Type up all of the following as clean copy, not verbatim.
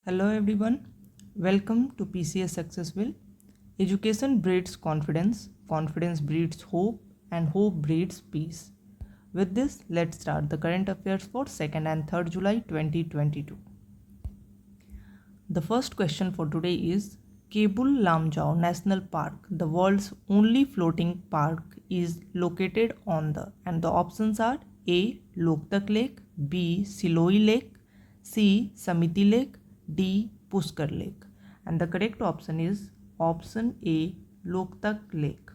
Hello everyone, welcome to PCS Successful. Education breeds confidence, confidence breeds hope, and hope breeds peace. With this, let's start the current affairs for 2nd and 3rd July 2022. The first question for today is Kabul Lamjao National Park, the world's only floating park, is located on and the options are A. Loktak Lake, B. Siloi Lake, C. Samiti Lake, D. Pushkar Lake, and the correct option is option A. Loktak Lake.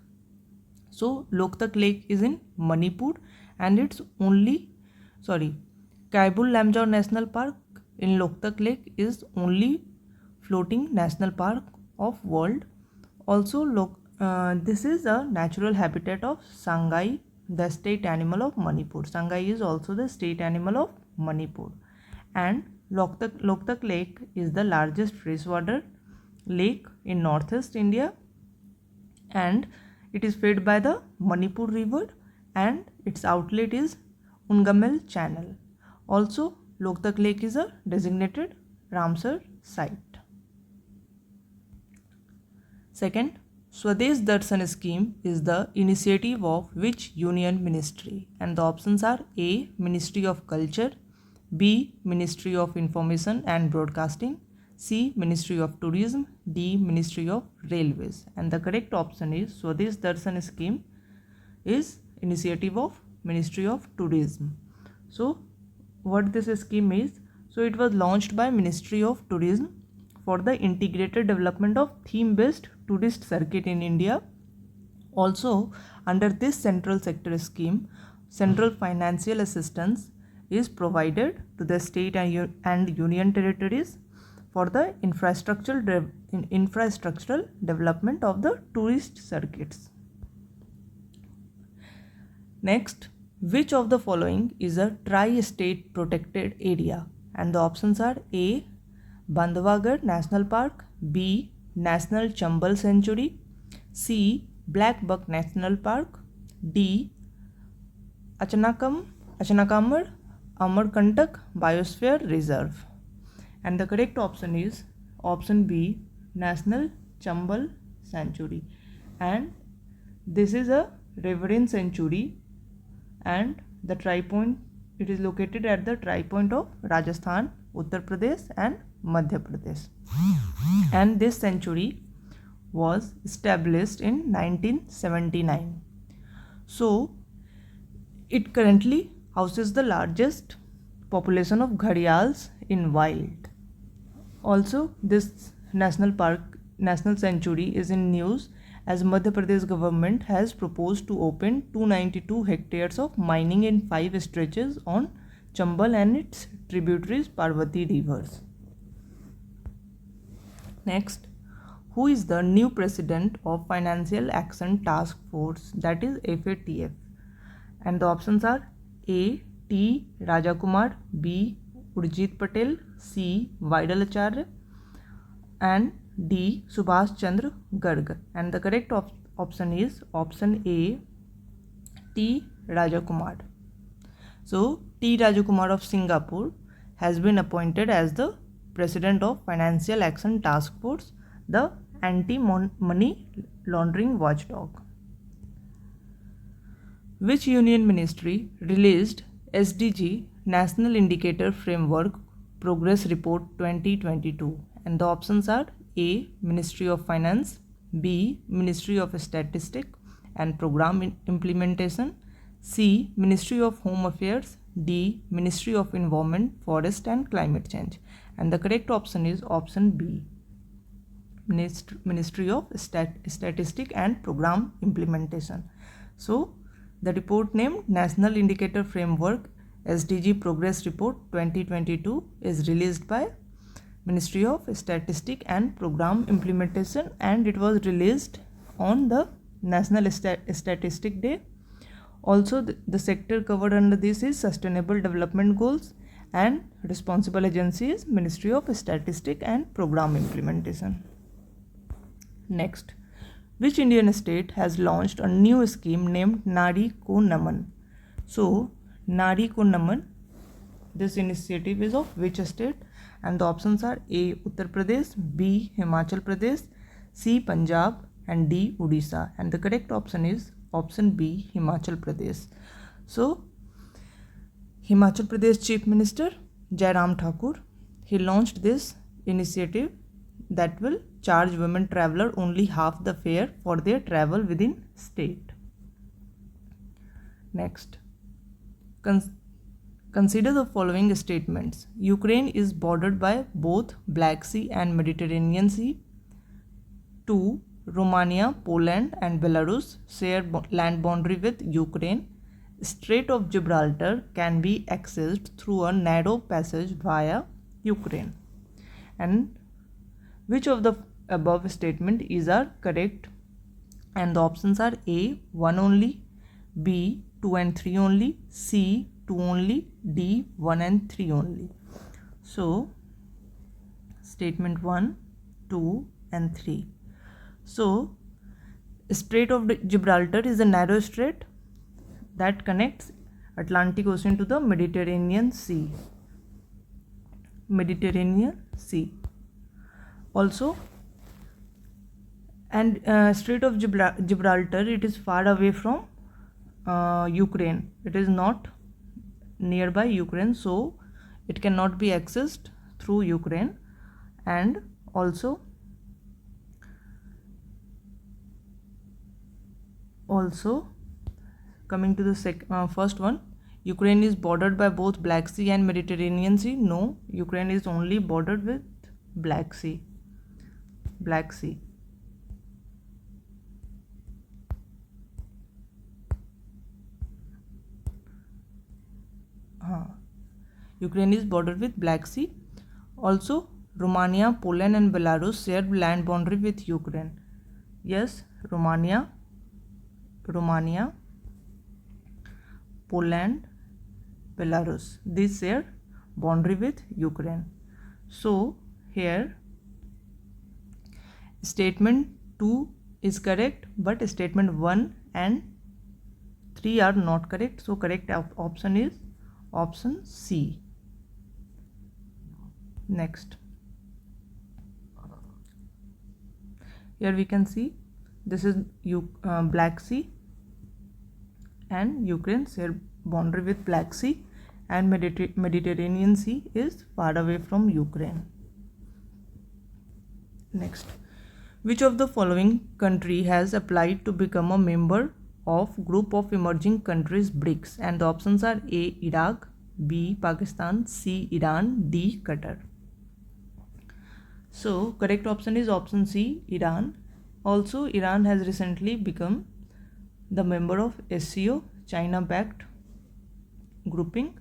So Loktak Lake is in Manipur and it's Kabul Lamjao National Park in Loktak Lake is only floating national park of world. Also this is a natural habitat of Sangai, the state animal of Manipur. Sangai is also the state animal of Manipur, and Loktak Lake is the largest freshwater lake in northeast India, and it is fed by the Manipur river and its outlet is Ungamel Channel. Also, Loktak Lake is a designated Ramsar site. Second, Swadesh Darshan scheme is the initiative of which union ministry? And the options are A. Ministry of Culture, B. Ministry of Information and Broadcasting, C. Ministry of Tourism, D. Ministry of Railways, and the correct option is Swadesh Darshan scheme is initiative of Ministry of Tourism. So what this scheme is? So it was launched by Ministry of Tourism for the integrated development of theme-based tourist circuit in India. Also, under this central sector scheme, central financial assistance is provided to the state and union territories for the infrastructural development of the tourist circuits. Next, which of the following is a tri-state protected area? And the options are A. Bandhavgarh National Park, B. National Chambal Sanctuary, C. Black Buck National Park, D. Achanakamar Amarkantak Biosphere Reserve, and the correct option is option B. National Chambal Sanctuary, and this is a riverine sanctuary and the tri-point, it is located at the tri-point of Rajasthan, Uttar Pradesh and Madhya Pradesh, and this sanctuary was established in 1979. So it currently houses the largest population of gharials in wild. Also, this national sanctuary is in news as Madhya Pradesh government has proposed to open 292 hectares of mining in 5 stretches on Chambal and its tributaries Parvati rivers. Next, who is the new president of Financial Action Task Force, that is FATF? And the options are A. T. Rajakumar, B. Urjit Patel, C. Vaidal Acharya, and D. Subhash Chandra Garg, and the correct option is option A. T. Rajakumar. So T. Rajakumar of Singapore has been appointed as the president of Financial Action Task Force, the anti-money laundering watchdog. Which union ministry released SDG National Indicator Framework Progress Report 2022? And the options are A. Ministry of Finance, B. Ministry of Statistics and Program Implementation, C. Ministry of Home Affairs, D. Ministry of Environment, Forest and Climate Change, and the correct option is option B. Ministry of Statistics and Program Implementation. So the report named National Indicator Framework SDG Progress Report 2022 is released by Ministry of Statistics and Program Implementation, and it was released on the National Statistic Day. Also, the sector covered under this is Sustainable Development Goals, and responsible agency is Ministry of Statistics and Program Implementation. Next, which Indian state has launched a new scheme named Nari Ko Naman? So Nari Ko Naman, this initiative is of which state? And the options are A. Uttar Pradesh, B. Himachal Pradesh, C. Punjab, and D. Odisha. And the correct option is option B. Himachal Pradesh. So, Himachal Pradesh Chief Minister Jairam Thakur, he launched this initiative that will charge women traveler only half the fare for their travel within state. Next, consider the following statements. Ukraine is bordered by both Black Sea and Mediterranean Sea. 2. Romania, Poland, and Belarus share land boundary with Ukraine. Strait of Gibraltar can be accessed through a narrow passage via Ukraine. And which of the above statement is are correct? And the options are A. 1 only, B. 2 and 3 only, C. 2 only, D. 1 and 3 only. So, statement 1, 2 and 3. So, Strait of Gibraltar is a narrow strait that connects Atlantic Ocean to the Mediterranean Sea. Also, and Strait of Gibraltar, it is far away from Ukraine. It is not nearby Ukraine, so it cannot be accessed through Ukraine. And also coming to the first one, Ukraine is bordered by both Black Sea and Mediterranean Sea. No, Ukraine is only bordered with Black Sea. Ukraine is bordered with Black Sea. Also, Romania, Poland, and Belarus share land boundary with Ukraine. Yes, Romania, Poland, Belarus, these share boundary with Ukraine. So, here statement 2 is correct, but statement 1 and 3 are not correct. So, correct option is option C. Next, here we can see this is Black Sea, and Ukraine share boundary with Black Sea, and Mediterranean Sea is far away from Ukraine. Next, which of the following country has applied to become a member of group of emerging countries BRICS? And the options are A. Iraq, B. Pakistan, C. Iran, D. Qatar. So, correct option is option C, Iran. Also, Iran has recently become the member of SCO, China-backed grouping.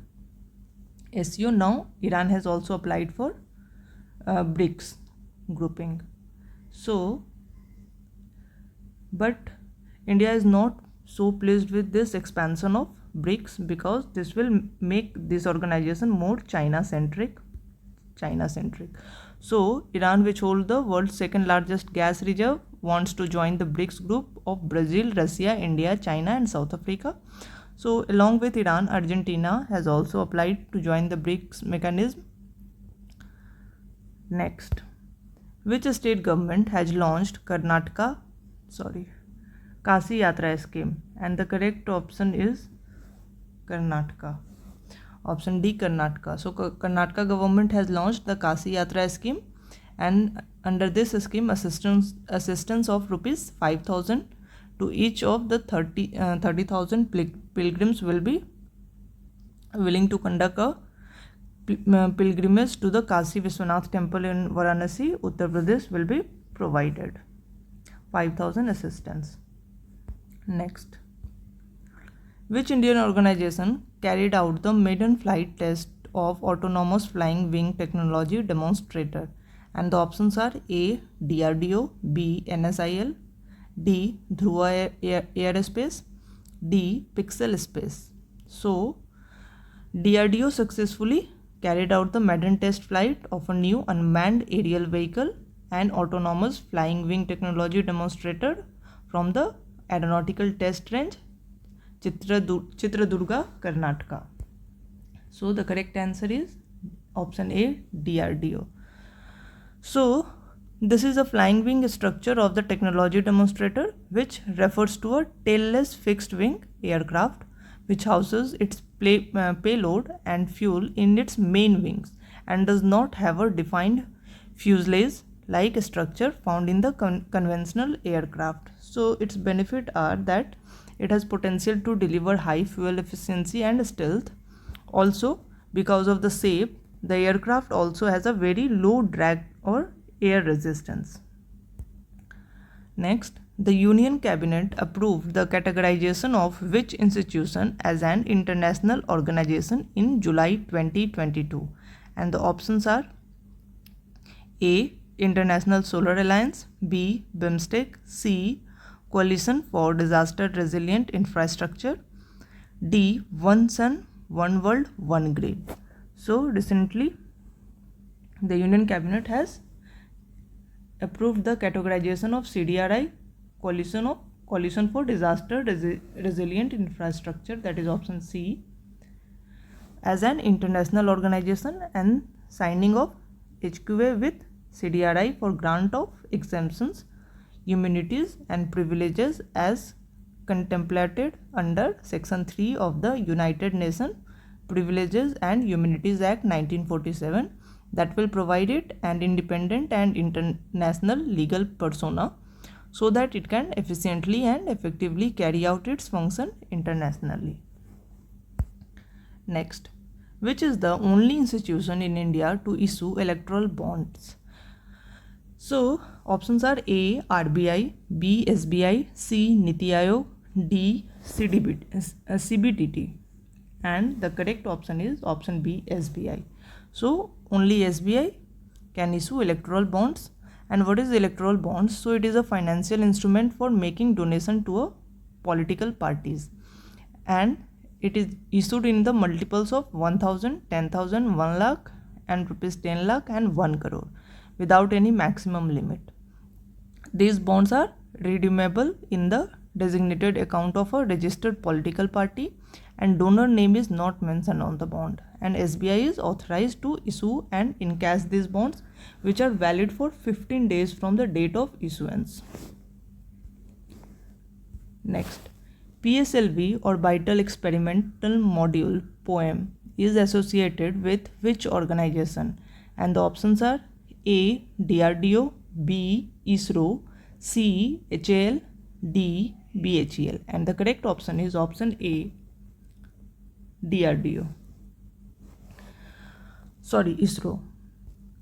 SCO, now Iran has also applied for BRICS grouping. So, but India is not so pleased with this expansion of BRICS because this will make this organization more China-centric. So, Iran, which holds the world's second largest gas reserve, wants to join the BRICS group of Brazil, Russia, India, China, and South Africa. So, along with Iran, Argentina has also applied to join the BRICS mechanism. Next, which state government has launched Kashi Yatra scheme? And the correct option is Karnataka. Option D, Karnataka. So, Karnataka government has launched the Kashi Yatra scheme, and under this scheme, assistance of rupees 5,000 to each of the 30,000 pilgrims will be willing to conduct a pilgrimage to the Kashi Vishwanath temple in Varanasi, Uttar Pradesh will be provided. 5,000 assistance. Next, which Indian organization carried out the maiden flight test of autonomous flying wing technology demonstrator? And the options are A. DRDO, B. NSIL, D. Dhruva Aerospace, D. Pixel Space. So, DRDO successfully carried out the maiden test flight of a new unmanned aerial vehicle and autonomous flying wing technology demonstrator from the aeronautical test range Chitradurga, Karnataka. So, the correct answer is option A, DRDO. So this is a flying wing structure of the technology demonstrator, which refers to a tailless fixed wing aircraft which houses its payload and fuel in its main wings and does not have a defined fuselage like structure found in the conventional aircraft. So its benefits are that it has potential to deliver high fuel efficiency and stealth. Also, because of the shape, the aircraft also has a very low drag or air resistance. Next, the Union Cabinet approved the categorization of which institution as an international organization in July 2022, and the options are A. International Solar Alliance, B. BIMSTEC, C. Coalition for Disaster Resilient Infrastructure, D. One Sun, One World, One Grid. So recently the Union Cabinet has approved the categorization of CDRI, Coalition for Disaster Resilient Infrastructure, that is option C, as an international organization, and signing of HQA with CDRI for grant of exemptions, immunities and privileges as contemplated under Section 3 of the United Nations Privileges and Immunities Act 1947, that will provide it an independent and international legal persona so that it can efficiently and effectively carry out its function internationally. Next, which is the only institution in India to issue electoral bonds? So options are A. RBI, B. SBI, C. Niti Aayog, D. CBDT, and the correct option is option B, SBI. So only SBI can issue electoral bonds. And what is electoral bonds? So it is a financial instrument for making donation to a political parties, and it is issued in the multiples of 1000, 10,000, 1 lakh and rupees 10 lakh and 1 crore without any maximum limit. These bonds are redeemable in the designated account of a registered political party, and donor name is not mentioned on the bond, and SBI is authorized to issue and encash these bonds, which are valid for 15 days from the date of issuance. Next, PSLV Orbital Experimental Module POEM is associated with which organization? And the options are A. DRDO, B. ISRO, C. HAL, D. BHEL, and the correct option is option A, DRDO. Sorry, ISRO.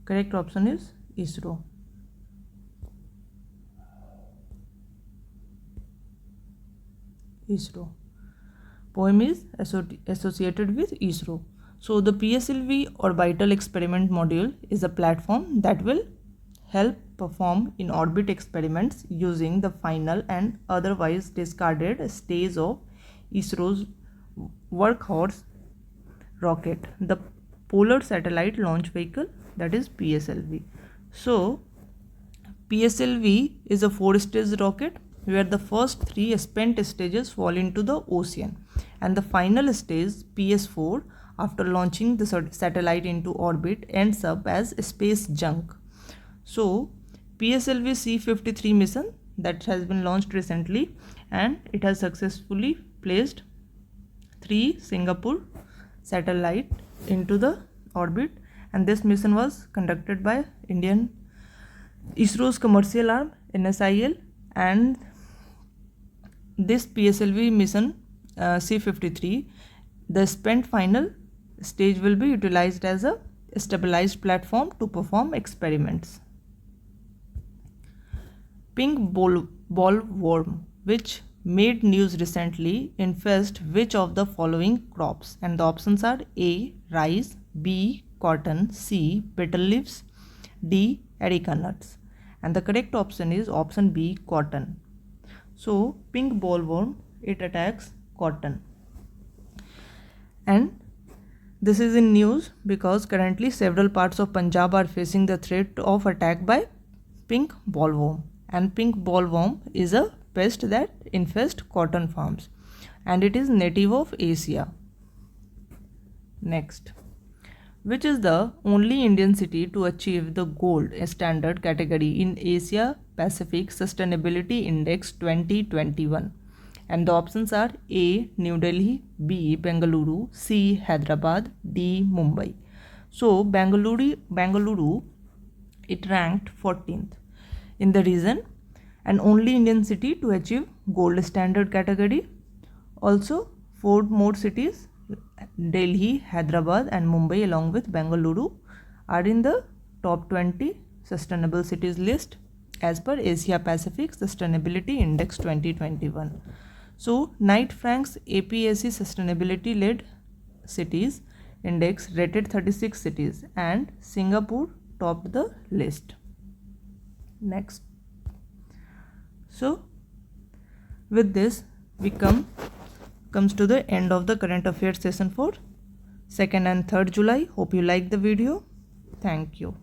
Correct option is ISRO. ISRO. POEM is associated with ISRO. So the PSLV Orbital Experiment Module is a platform that will help perform in orbit experiments using the final and otherwise discarded stage of ISRO's workhorse rocket, the Polar Satellite Launch Vehicle, that is PSLV. So PSLV is a 4-stage rocket where the first 3 spent stages fall into the ocean, and the final stage, PS4, after launching the satellite into orbit, ends up as space junk. So PSLV C-53 mission that has been launched recently, and it has successfully placed 3 Singapore satellite into the orbit, and this mission was conducted by Indian ISRO's commercial arm NSIL, and this PSLV mission C-53, the spent final stage will be utilized as a stabilized platform to perform experiments. Pink bollworm, which made news recently, infest which of the following crops? And the options are A. Rice, B. Cotton, C. Betel leaves, D. Areca nuts, and the correct option is option B, cotton. So pink bollworm, it attacks cotton, and this is in news because currently several parts of Punjab are facing the threat of attack by pink bollworm, and pink bollworm is a pest that infests cotton farms, and it is native of Asia. Next, Which is the only Indian city to achieve the gold standard category in Asia Pacific Sustainability Index 2021? And the options are A. New Delhi, B. Bengaluru, C. Hyderabad, D. Mumbai. So Bengaluru, it ranked 14th in the region and only Indian city to achieve gold standard category. Also, 4 more cities, Delhi, Hyderabad and Mumbai along with Bengaluru, are in the top 20 sustainable cities list as per Asia Pacific Sustainability Index 2021. So, Knight Frank's APSC Sustainability led cities index rated 36 cities and Singapore topped the list. Next. So, with this we comes to the end of the current affairs session for 2nd and 3rd July. Hope you like the video. Thank you.